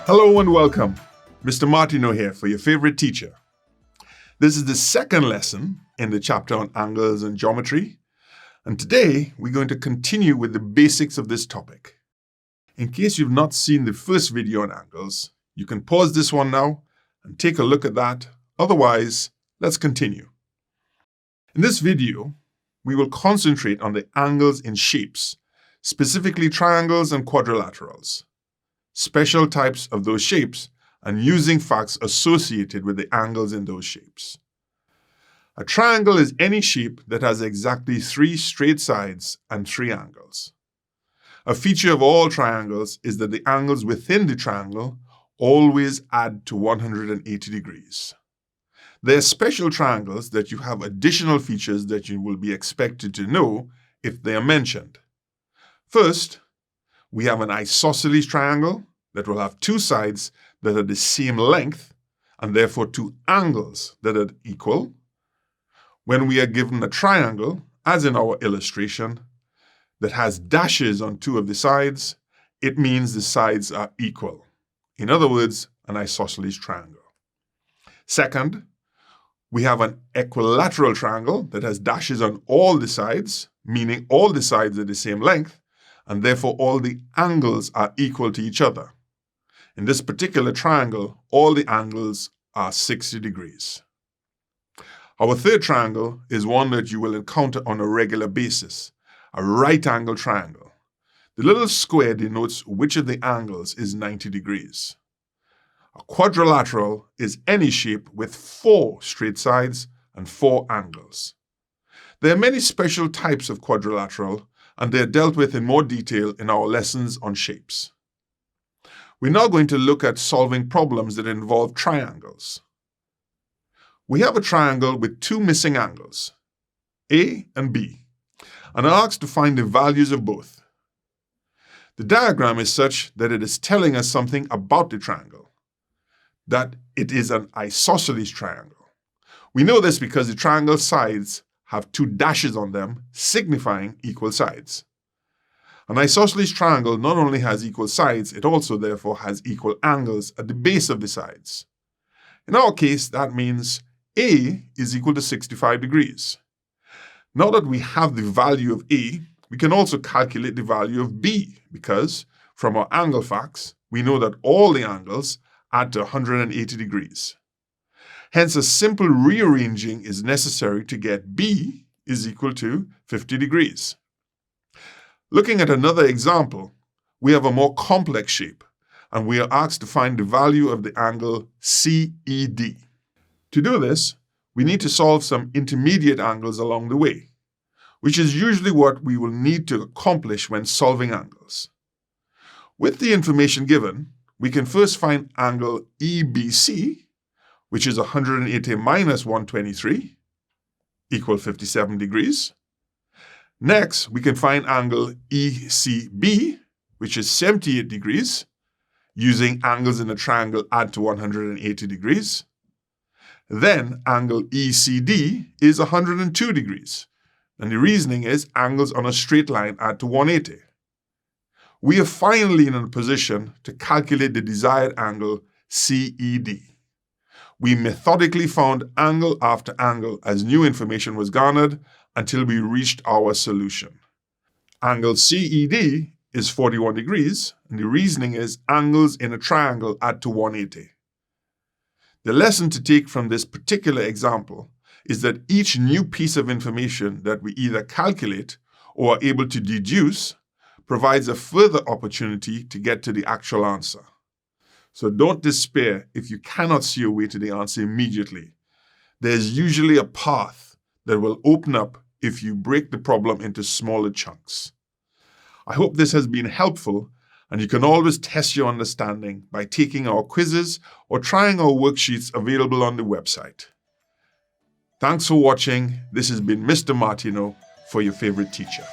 Hello and welcome. Mr. Martino here for your favorite teacher. This is the second lesson in the chapter on angles and geometry, and today we're going to continue with the basics of this topic. In case you've not seen the first video on angles, you can pause this one now and take a look at that. Otherwise, let's continue. In this video, we will concentrate on the angles in shapes, specifically triangles and quadrilaterals, special types of those shapes, and using facts associated with the angles in those shapes. A triangle is any shape that has exactly 3 straight sides and 3 angles. A feature of all triangles is that the angles within the triangle always add to 180 degrees. There are special triangles that you have additional features that you will be expected to know if they are mentioned. First, we have an isosceles triangle that will have 2 sides that are the same length and therefore 2 angles that are equal. When we are given a triangle, as in our illustration, that has dashes on 2 of the sides, it means the sides are equal. In other words, an isosceles triangle. Second, we have an equilateral triangle that has dashes on all the sides, meaning all the sides are the same length, and therefore all the angles are equal to each other. In this particular triangle, all the angles are 60 degrees. Our third triangle is one that you will encounter on a regular basis, a right angle triangle. The little square denotes which of the angles is 90 degrees. A quadrilateral is any shape with 4 straight sides and 4 angles. There are many special types of quadrilateral, and they are dealt with in more detail in our lessons on shapes. We're now going to look at solving problems that involve triangles. We have a triangle with 2 missing angles, A and B, and are asked to find the values of both. The diagram is such that it is telling us something about the triangle, that it is an isosceles triangle. We know this because the triangle sides have 2 dashes on them, signifying equal sides. An isosceles triangle not only has equal sides, it also therefore has equal angles at the base of the sides. In our case, that means A is equal to 65 degrees. Now that we have the value of A, we can also calculate the value of B because, from our angle facts, we know that all the angles add to 180 degrees. Hence, a simple rearranging is necessary to get B is equal to 50 degrees. Looking at another example, we have a more complex shape, and we are asked to find the value of the angle CED. To do this, we need to solve some intermediate angles along the way, which is usually what we will need to accomplish when solving angles. With the information given, we can first find angle EBC, which is 180 minus 123, equal 57 degrees. Next, we can find angle ECB, which is 78 degrees, using angles in a triangle add to 180 degrees. Then, angle ECD is 102 degrees, and the reasoning is angles on a straight line add to 180. We are finally in a position to calculate the desired angle CED. We methodically found angle after angle as new information was garnered until we reached our solution. Angle CED is 41 degrees, and the reasoning is angles in a triangle add to 180. The lesson to take from this particular example is that each new piece of information that we either calculate or are able to deduce provides a further opportunity to get to the actual answer. So don't despair if you cannot see your way to the answer immediately. There's usually a path that will open up if you break the problem into smaller chunks. I hope this has been helpful, and you can always test your understanding by taking our quizzes or trying our worksheets available on the website. Thanks for watching. This has been Mr. Martino for your favorite teacher.